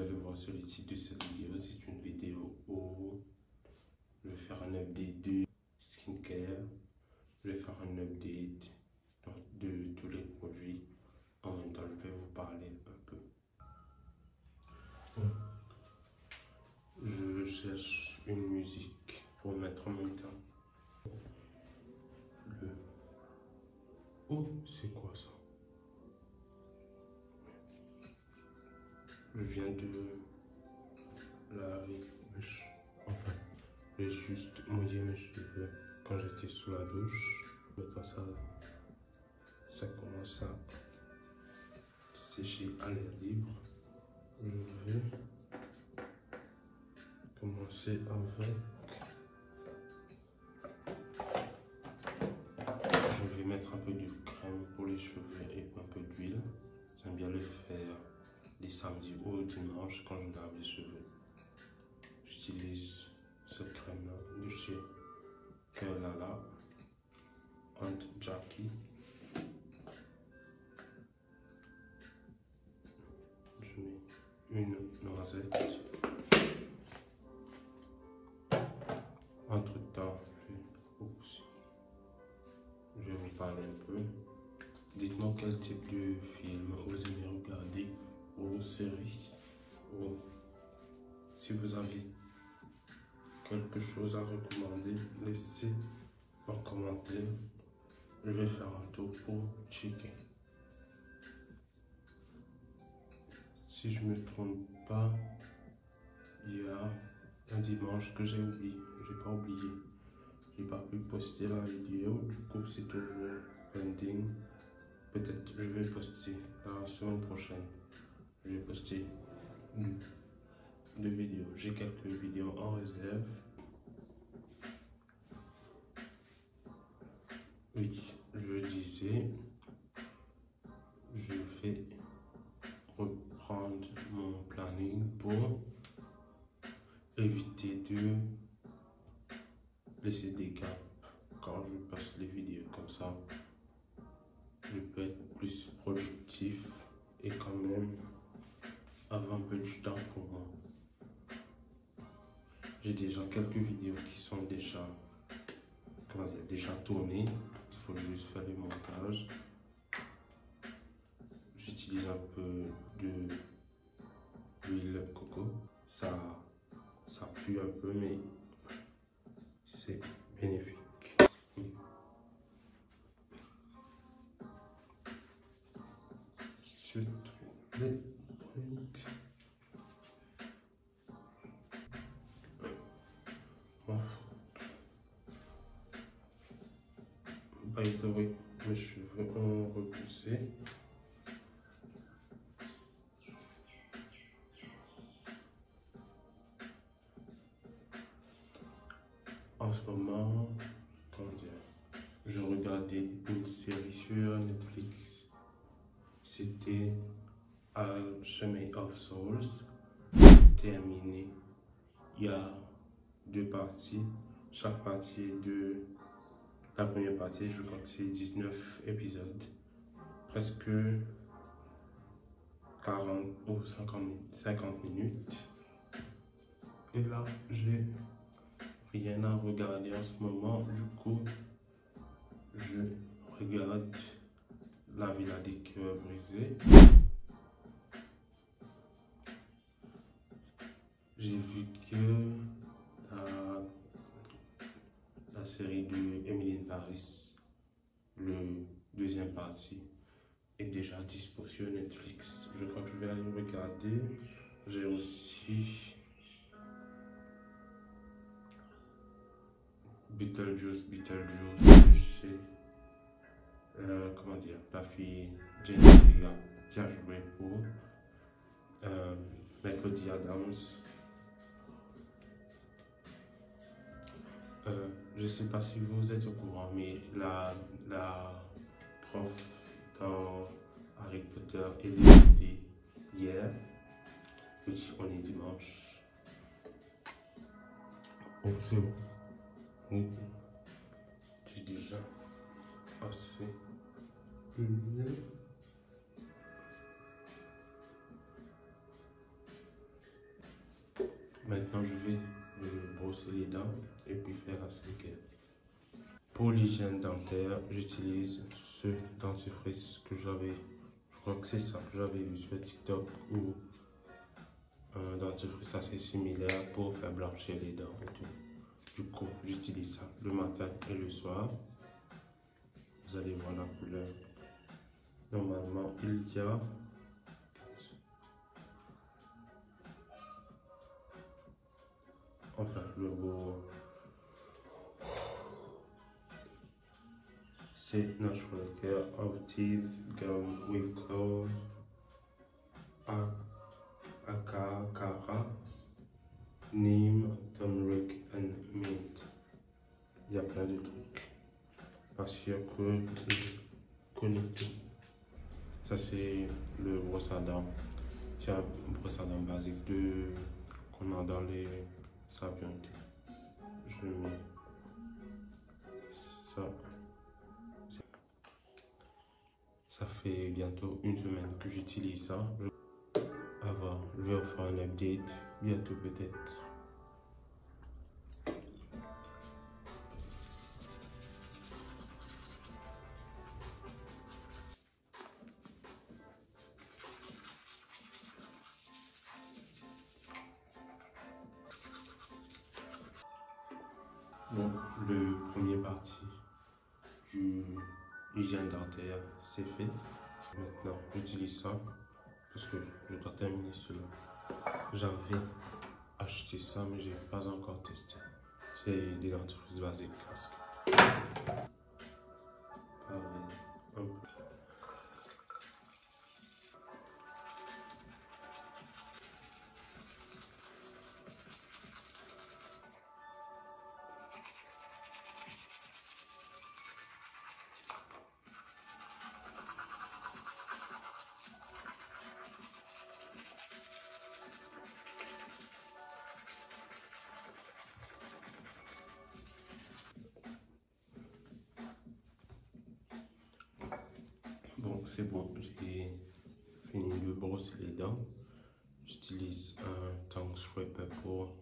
allez le voir sur le titre de cette vidéo. C'est une vidéo où je vais faire un update de skincare. Je vais faire un update de tous les produits. En même temps, je vais vous parler un peu. Je cherche une musique pour mettre en même temps. Oh, c'est quoi ça? Je viens de laver mes cheveux. Enfin, j'ai juste mouillé mes cheveux quand j'étais sous la douche. Maintenant, ça commence à sécher à l'air libre. Je vais commencer avec. Je vais mettre un peu de crème pour les cheveux et un peu d'huile. J'aime bien le faire les samedis ou dimanche quand je lave les cheveux. J'utilise cette crème là de chez Kerlala and Jackie. Je mets une noisette. Entre temps, je vais vous parler un peu. Dites-moi quel type de film vous aimez regarder ou série, ou si vous avez quelque chose à recommander, laissez en commentaire. Je vais faire un tour pour checker. Si je me trompe pas, il y a un dimanche que j'ai oublié. J'ai pas oublié. J'ai pas pu poster la vidéo. Du coup, c'est toujours pending. Peut-être je vais poster la semaine prochaine. Je vais poster deux vidéos. J'ai quelques vidéos en réserve. Oui, je disais, je vais reprendre mon planning pour éviter de laisser des gaps quand je passe les vidéos. Comme ça, je peux être plus productif et quand même avoir un peu de temps pour moi. J'ai déjà quelques vidéos qui sont déjà tournées. Il faut juste faire le montage. J'utilise un peu d'huile coco. Ça pue un peu, mais c'est bénéfique. Surtout les frites. By the way, mes cheveux ont repoussé. En ce moment, comment dire, je regardais une série sur Netflix. C'était Alchemy of Souls. Terminé. Il y a deux parties. Chaque partie est de la première partie, je crois que c'est 19 épisodes. Presque 40 ou 50 minutes. Et là, j'ai rien à regarder en ce moment. Du coup, je regarde La Villa des Cœurs Brisés. J'ai vu que la série de Emily in Paris, le deuxième partie, est déjà dispo sur Netflix. Je crois que je vais aller regarder. J'ai aussi Beetlejuice, chez comment dire, la fille Jenny Ortega qui a joué pour Melody Adams. Je ne sais pas si vous êtes au courant, mais la prof dans Harry Potter est décédée hier. Oui, on est dimanche. Oh, c'est bon. Oui, j'ai déjà assez lumineux. Maintenant, je vais brosser les dents et puis faire la skincare. Pour l'hygiène dentaire, j'utilise ce dentifrice que j'avais, je crois que c'est ça que j'avais vu sur TikTok, ou un dentifrice assez similaire pour faire blanchir les dents et tout. Du coup, j'utilise ça le matin et le soir. Vous allez voir la couleur. Normalement, il y a le mot, c'est Natural Care of Teeth Gum with Clove, Acara, Neem, Turmeric and Mint. Il y a plein de trucs. Pas sûr que je connais tout. Ça, c'est le brosse à dents. C'est un brosse à dents basique qu'on a dans les savons. Je mets ça. Ça fait bientôt une semaine que j'utilise ça. Je vais faire un update bientôt peut-être. Bon, le premier partie du hygiène dentaire, c'est fait. Maintenant, j'utilise ça parce que je dois terminer cela. J'avais acheté ça, mais j'ai pas encore testé. C'est des dentifrices basiques casques. Bon, c'est bon, j'ai fini de brosser les dents. J'utilise un tongue scraper pour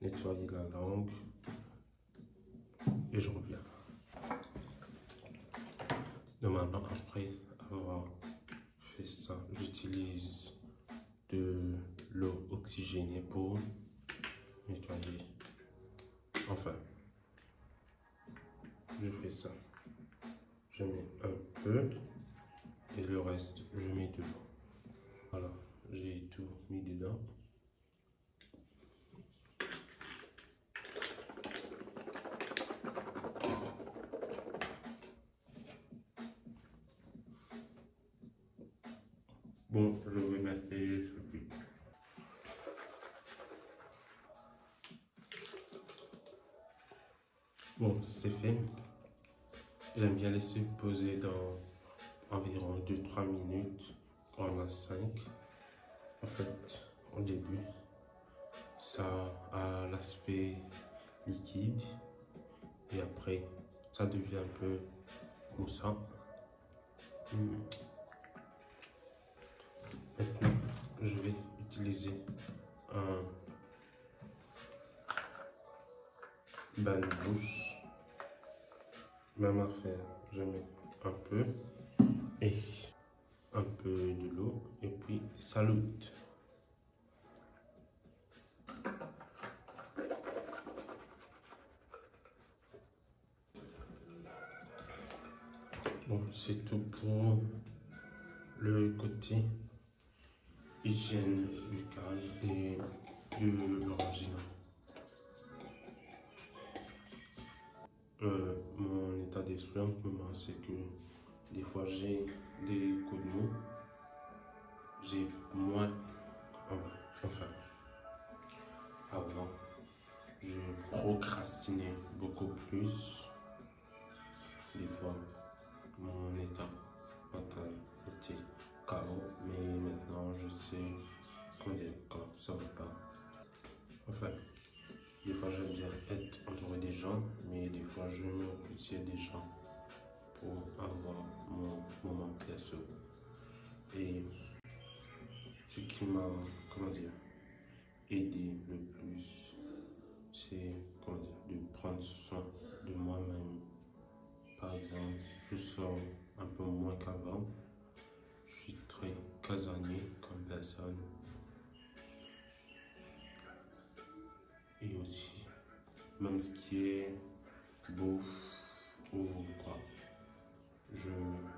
nettoyer la langue et je reviens. Normalement, après avoir fait ça, j'utilise de l'eau oxygénée pour nettoyer. Enfin, je fais ça. Je mets un peu et le reste, je mets dedans. Voilà, j'ai tout mis dedans. Bon, je vais mettre les soupies. Bon, c'est fait. J'aime bien laisser poser dans environ 2-3 minutes, on a 5. En fait, au début, ça a l'aspect liquide et après, ça devient un peu moussant. Maintenant, je vais utiliser un bain de bouche. Même affaire, je mets un peu et un peu de l'eau et puis salut. Bon, c'est tout pour le côté hygiène buccale et de l'orangina. Mon état d'esprit en ce moment, c'est que des fois j'ai des coups de mou, j'ai moins, enfin, avant, je procrastinais beaucoup plus. Des fois, mon état mental était KO, mais maintenant je sais comment dire quand ça va pas. Enfin, des fois j'aime bien être entouré des gens, mais des fois je me retire des gens pour avoir mon moment perso. Et ce qui m'a, comment dire, aidé le plus, c'est de prendre soin de moi-même. Par exemple, je sors un peu moins qu'avant. Je suis très casanier comme personne. Et aussi, même ce qui est bouffe ou quoi, je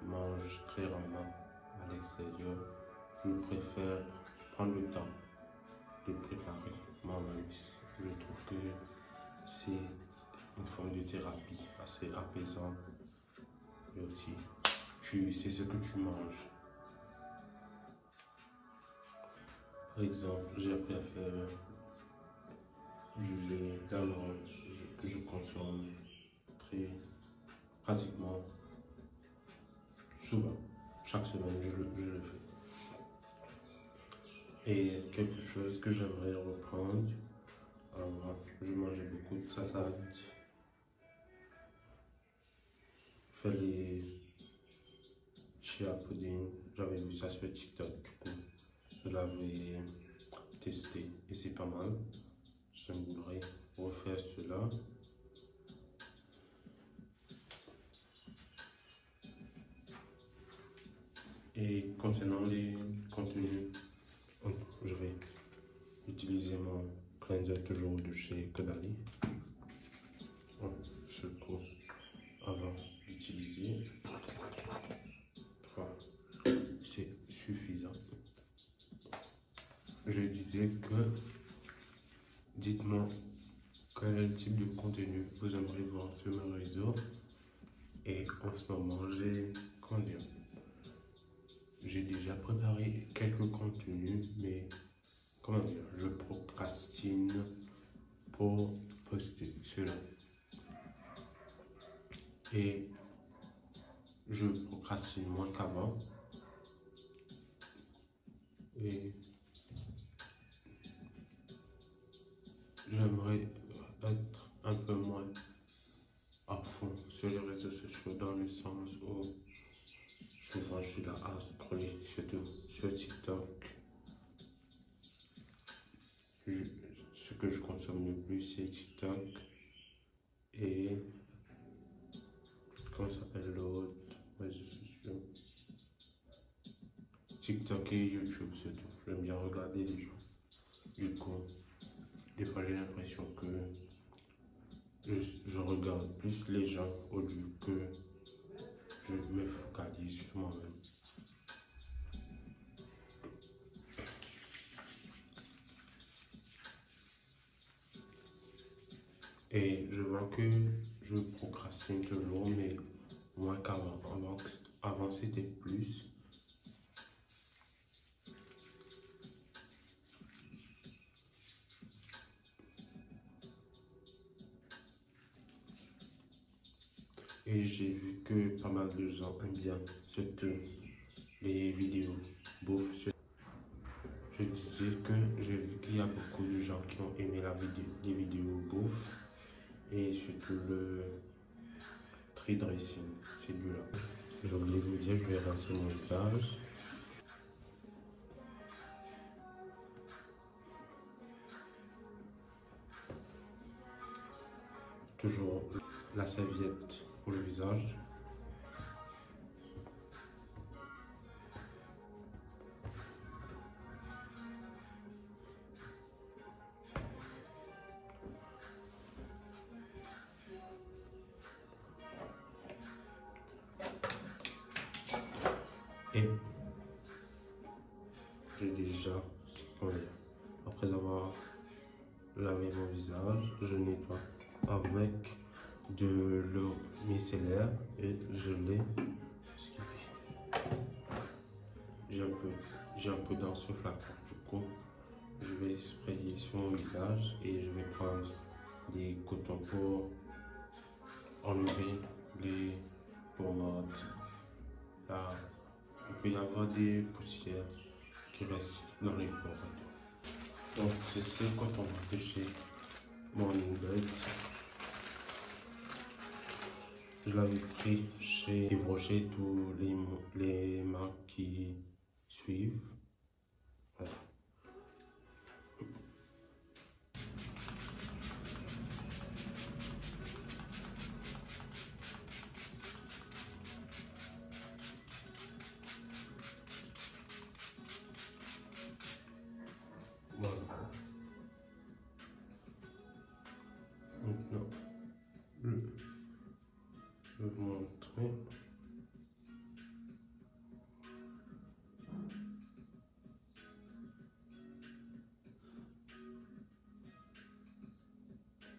mange très rarement à l'extérieur. Je préfère prendre le temps de préparer moi-même. Je trouve que c'est une forme de thérapie assez apaisante. Et aussi, tu sais ce que tu manges. Par exemple, j'ai appris à faire du lait d'amande que je consomme très pratiquement souvent. Chaque semaine, je le fais. Et quelque chose que j'aimerais reprendre, avant, je mangeais beaucoup de salade. Faire les chia pudding, j'avais vu ça sur TikTok, du coup, je l'avais testé et c'est pas mal. J'aimerais refaire cela. Et concernant les contenus, je vais utiliser mon cleanser toujours de chez Kodali. Ce coup, avant d'utiliser, c'est suffisant. Je disais que dites-moi quel type de contenu vous aimeriez voir sur mes réseaux. Et en ce moment, j'ai déjà préparé quelques contenus, mais comment dire, je procrastine pour poster cela. Et je procrastine moins qu'avant. Et j'aimerais être un peu moins à fond sur les réseaux sociaux dans le sens où souvent je suis là à scroller, surtout sur TikTok. Ce que je consomme le plus, c'est TikTok et comment s'appelle l'autre réseau social? TikTok et YouTube surtout. J'aime bien regarder les gens. Du coup, des fois j'ai l'impression que je regarde plus les gens au lieu que je me focalise sur moi-même. Et je vois que je procrastine toujours, mais moins qu'avant. Avant c'était plus. Et j'ai vu que pas mal de gens aiment bien les vidéos bouffe. Je disais que j'ai vu qu'il y a beaucoup de gens qui ont aimé les vidéos bouffe et surtout le tree dressing, celui-là. J'ai oublié de vous dire, je vais rincer mon visage. Toujours la serviette pour le visage. Et j'ai déjà, après avoir lavé mon visage, je nettoie avec de l'eau micellaire et je l'ai. J'ai un peu dans ce flacon. Du coup, je vais sprayer sur mon visage et je vais prendre des cotons pour enlever les pommades. Là, il peut y avoir des poussières qui restent dans les pores. Donc, c'est ce coton que j'ai mon Inbed. Je l'avais pris chez Yves Rocher, tous les marques qui suivent. Voilà.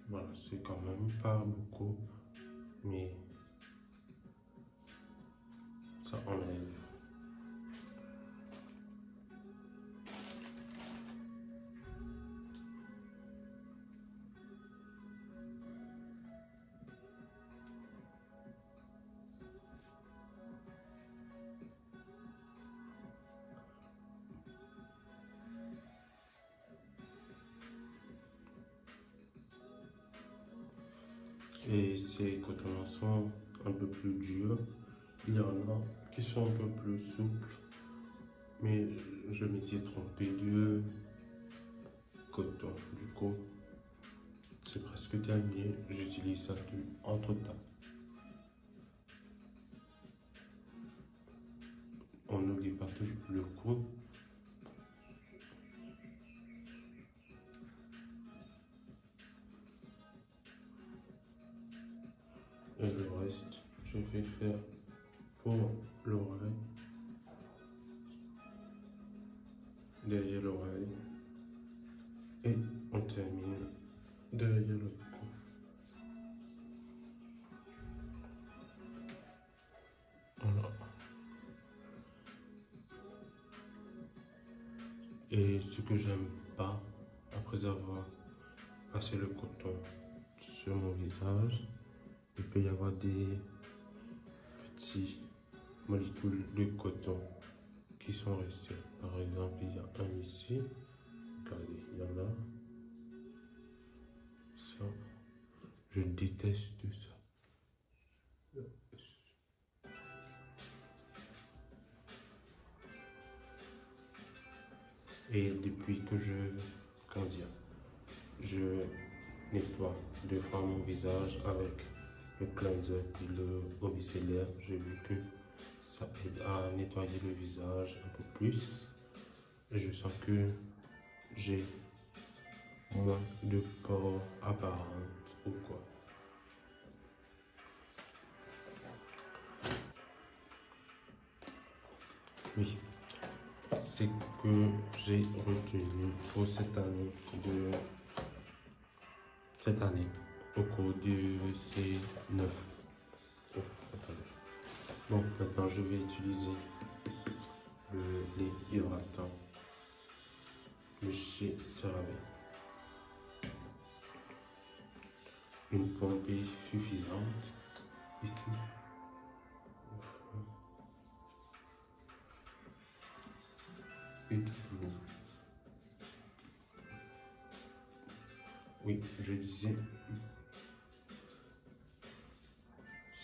Voilà, c'est quand même pas beaucoup, mais ça enlève. Et ces cotons sont un peu plus durs. Il y en a qui sont un peu plus souples, mais je m'étais trompé de coton. Du coup, c'est presque terminé. J'utilise ça entre temps. On n'oublie pas toujours le coup. Et le reste, je vais faire pour l'oreille, derrière l'oreille, et on termine derrière le cou. Voilà. Et ce que j'aime pas, après avoir passé le coton sur mon visage, il peut y avoir des petites molécules de coton qui sont restées. Par exemple, il y a un ici. Regardez, il y en a. Ça, je déteste ça. Et depuis que je nettoie 2 fois mon visage avec le cleanser et le eau micellaire, j'ai vu que ça aide à nettoyer le visage un peu plus. Et je sens que j'ai moins de pores apparentes ou quoi. Oui, c'est que j'ai retenu pour cette année, au cours de ces 9. Oh, attendez. Bon, maintenant je vais utiliser le lait hydratant de chez CeraVe. Une pompe est suffisante ici. Et tout. Oui, je disais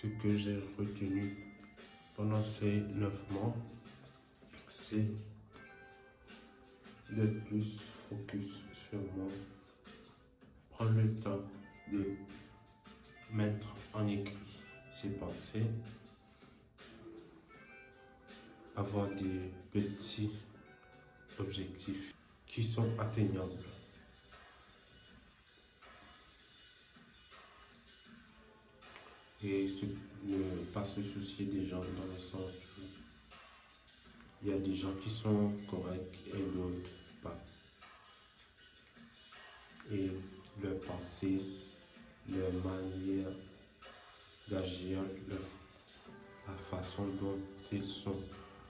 ce que j'ai retenu pendant ces 9 mois, c'est d'être plus focus sur moi, prendre le temps de mettre en écrit ses pensées, avoir des petits objectifs qui sont atteignables. Et ne pas se soucier des gens dans le sens où il y a des gens qui sont corrects et d'autres pas. Et leur pensée, leur manière d'agir, la façon dont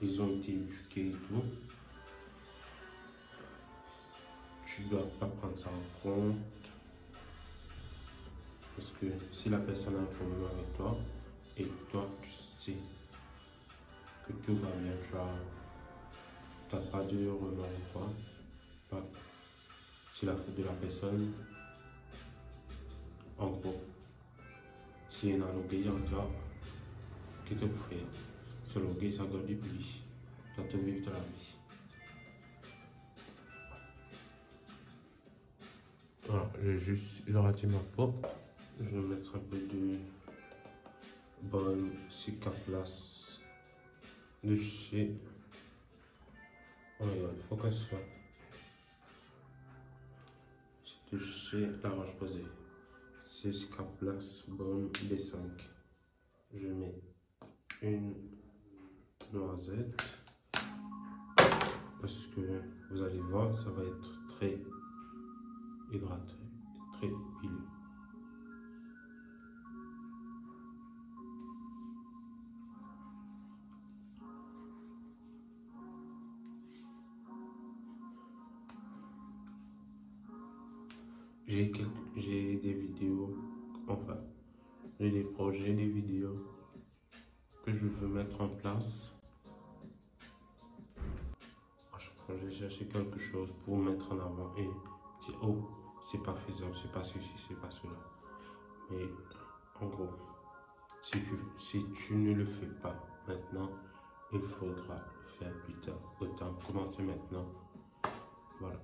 ils ont été éduqués et tout, tu ne dois pas prendre ça en compte. Parce que si la personne a un problème avec toi et toi tu sais que tout va bien, tu n'as pas de remords ou quoi, c'est la faute de la personne. En gros, si elle a un orgueil en toi, qu'est-ce que tu peux faire? C'est l'orgueil, ça garde du plus. Tu vas te vivre de la vie. Voilà, j'ai juste hydraté ma peau. Je vais mettre un peu de bonne Cicaplast de chez. Oh my god, il faut qu'elle soit. C'est de chez La Roche-Posay. C'est Cicaplast Bonne B5. Je mets une noisette parce que vous allez voir, ça va être très hydraté, très pileux. J'ai des vidéos, enfin, j'ai des projets, des vidéos que je veux mettre en place. À chaque fois, j'ai cherché quelque chose pour mettre en avant et dire, oh, c'est pas faisable, c'est pas ceci, c'est pas cela. Mais en gros, si tu ne le fais pas maintenant, il faudra le faire plus tard. Autant commencer maintenant. Voilà.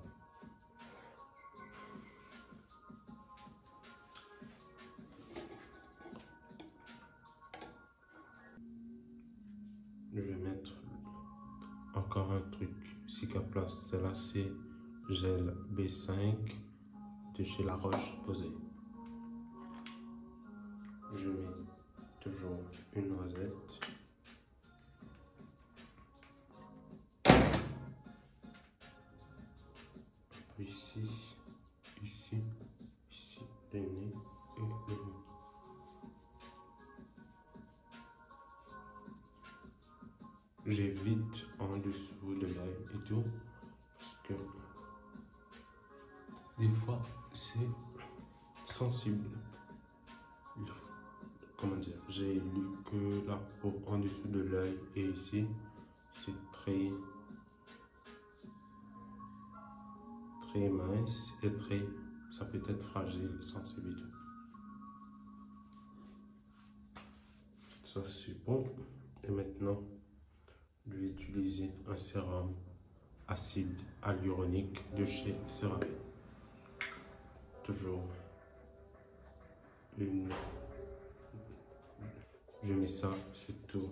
Je vais mettre encore un truc Cicaplast. Celle-là, c'est gel B5 de chez La Roche-Posay. Je mets toujours une noisette. Ici, ici, ici, le nez et le nez. J'évite en dessous de l'œil et tout, parce que des fois c'est sensible. Comment dire, j'ai lu que la peau en dessous de l'œil et ici, c'est très mince et ça peut être fragile, sensible et tout. Ça c'est bon. Et maintenant, je vais utiliser un sérum acide hyaluronique de chez CeraVe. Toujours je mets ça sur tout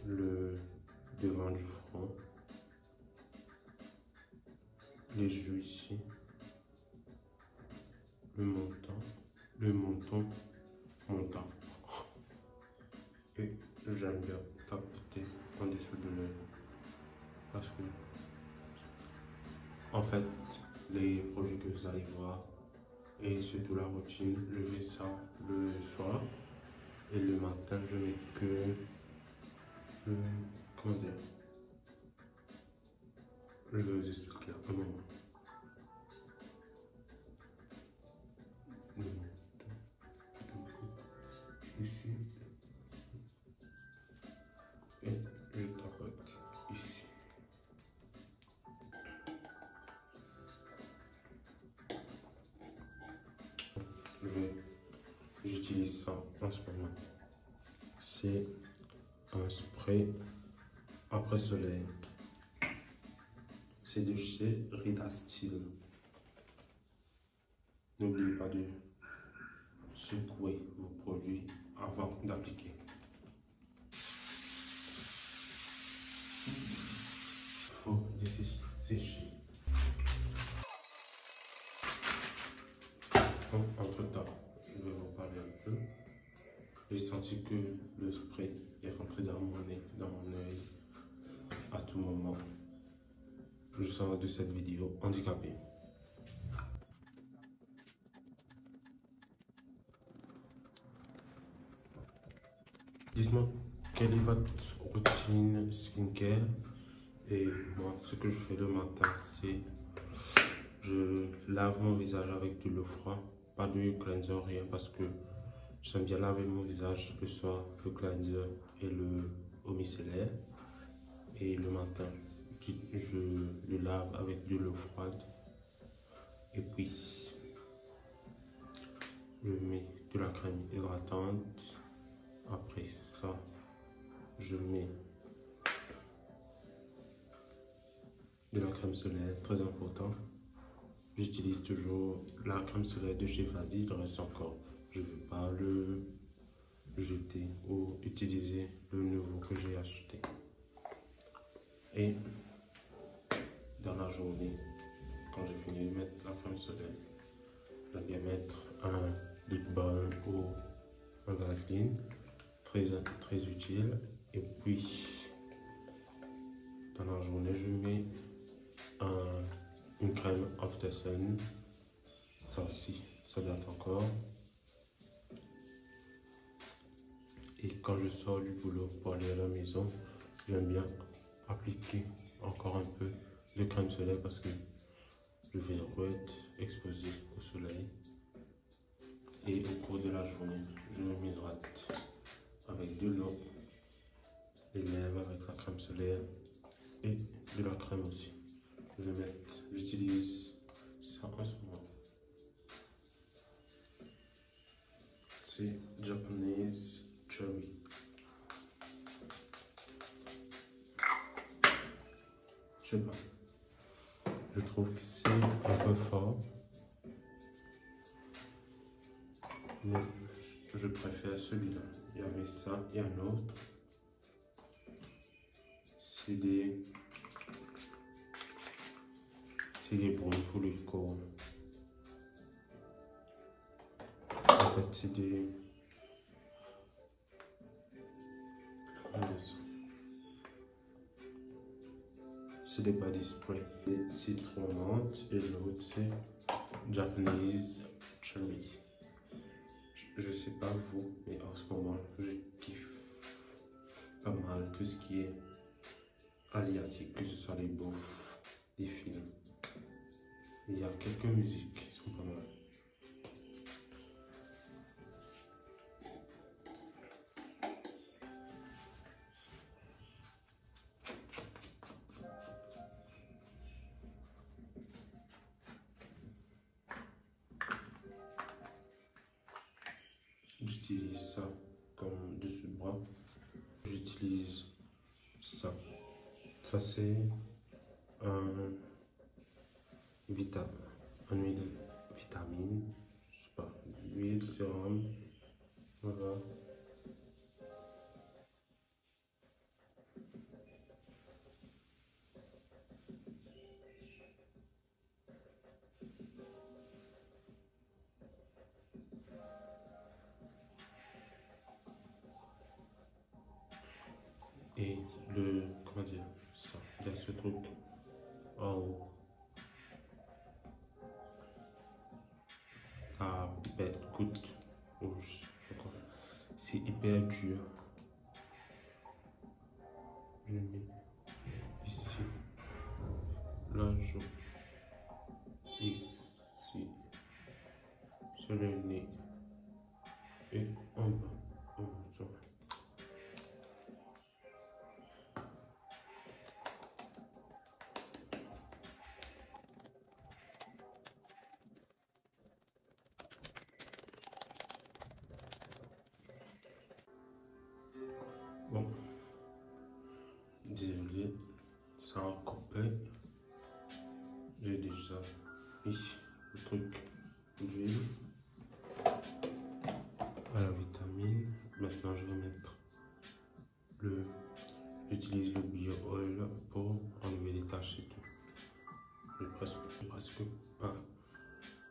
le devant du front, les joues ici, le menton, et j'aime bien tapoter en dessous de l'œil parce que en fait les produits que vous allez voir et surtout la routine, je fais ça le soir et le matin je mets que comment dire, je vais vous expliquer un moment. Ici et je tapote ici. J'utilise ça en ce moment. C'est un spray après soleil. C'est de chez Ridastyle. N'oubliez pas de secouer vos produits avant d'appliquer. Il faut laisser sécher. Entre temps, je vais vous parler un peu. J'ai senti que le spray est rentré dans mon nez, dans mon œil à tout moment. Je sors de cette vidéo handicapé. Dites-moi quelle est votre routine skincare. Et moi, ce que je fais le matin, c'est je lave mon visage avec de l'eau froide, pas de cleanser, rien, parce que j'aime bien laver mon visage le soir, le cleanser et le eau micellaire. Et le matin, je le lave avec de l'eau froide. Et puis, je mets de la crème hydratante. Après ça, je mets de la crème solaire, très important. J'utilise toujours la crème solaire de chez Fadi, il reste encore. Je ne veux pas le jeter ou utiliser le nouveau que j'ai acheté. Et dans la journée, quand j'ai fini de mettre la crème solaire, je vais mettre un lip balm ou un Vaseline, très utile. Et puis, dans la journée, je mets une crème After Sun. Ça aussi, ça date encore. Et quand je sors du boulot pour aller à la maison, j'aime bien appliquer encore un peu de crème solaire parce que Je vais exposer au soleil. Et au cours de la journée, je m'hydrate avec de l'eau, les lèvres avec la crème solaire et de la crème aussi. J'utilise ça en ce moment. C'est Japanese Cherry. Je sais pas. Je trouve que c'est un peu fort. Mais je préfère celui-là. Il y avait ça et un autre. C'est des brumes pour le corps. En fait, c'est des... C'est des body spray. C'est citron menthe et l'autre c'est Japanese Cherry. Je sais pas vous, mais en ce moment, je kiffe pas mal tout ce qui est asiatique, que ce soit les bouffes, des films. Il y a quelques musiques qui sont pas mal. J'utilise ça comme dessus-bras. J'utilise ça. Ça c'est un huile vitamine, je sais pas, huile, sérum, voilà. Et comment dire, ça, il y a ce truc en haut. La bête goutte rouge. C'est hyper dur. Je mets ici, la joue, ici, sur le nez et en bas. Bon, désolé, ça a coupé. J'ai déjà mis le truc d'huile à la vitamine. Maintenant, je vais mettre j'utilise le bio oil pour enlever les taches et tout. J'ai presque pas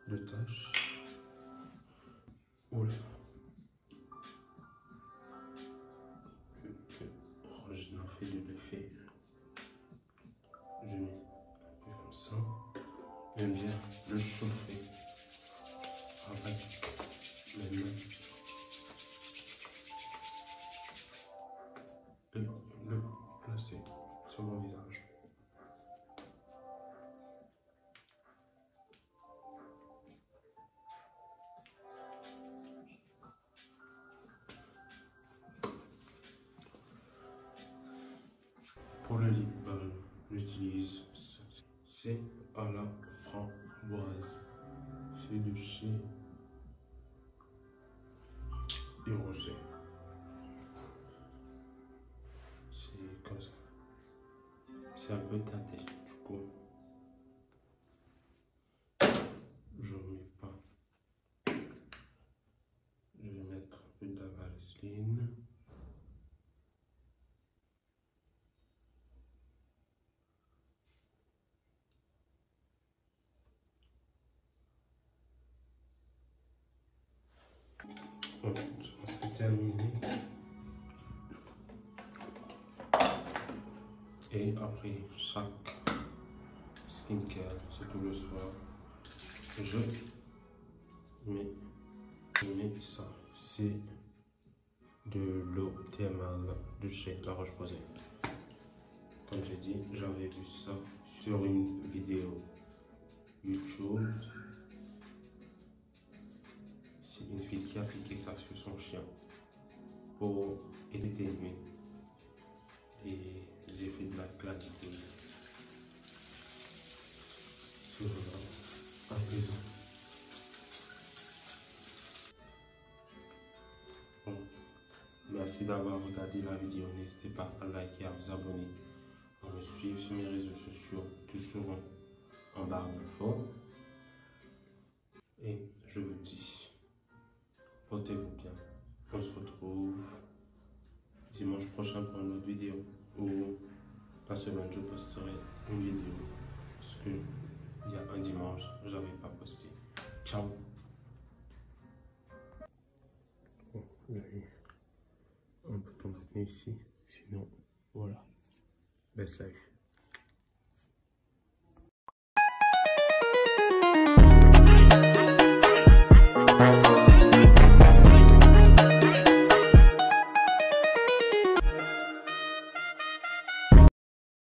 de taches. Oula. Je n'en fais de l'effet. Je mets un peu comme ça. J'aime bien le chauffer avec mes mains et le placer sur mon visage. Pour le lip balm, j'utilise ça. C'est à la framboise. C'est de chez Rocher. C'est comme ça. C'est un peu teinté, du coup. Je mets pas. Je vais mettre un peu de la Vaseline. Bon, c'est terminé. Et après chaque skincare, c'est tout le soir, je mets ça. C'est de l'eau thermale de chez La Roche-Posay. Comme j'ai dit, j'avais vu ça sur une vidéo YouTube. C'est une fille qui a appliqué ça sur son chien pour éteindre. Et j'ai fait de la clarité sur un présent. Bon. Merci d'avoir regardé la vidéo. N'hésitez pas à liker, à vous abonner, à me suivre sur mes réseaux sociaux. Tout seront en barre d'infos. Et je vous dis, portez-vous bien. On se retrouve dimanche prochain pour une autre vidéo. Ou la semaine, je posterai une vidéo. Parce que il y a un dimanche, je n'avais pas posté. Ciao. Bon, un bouton maintenu ici. Sinon, voilà. Best life.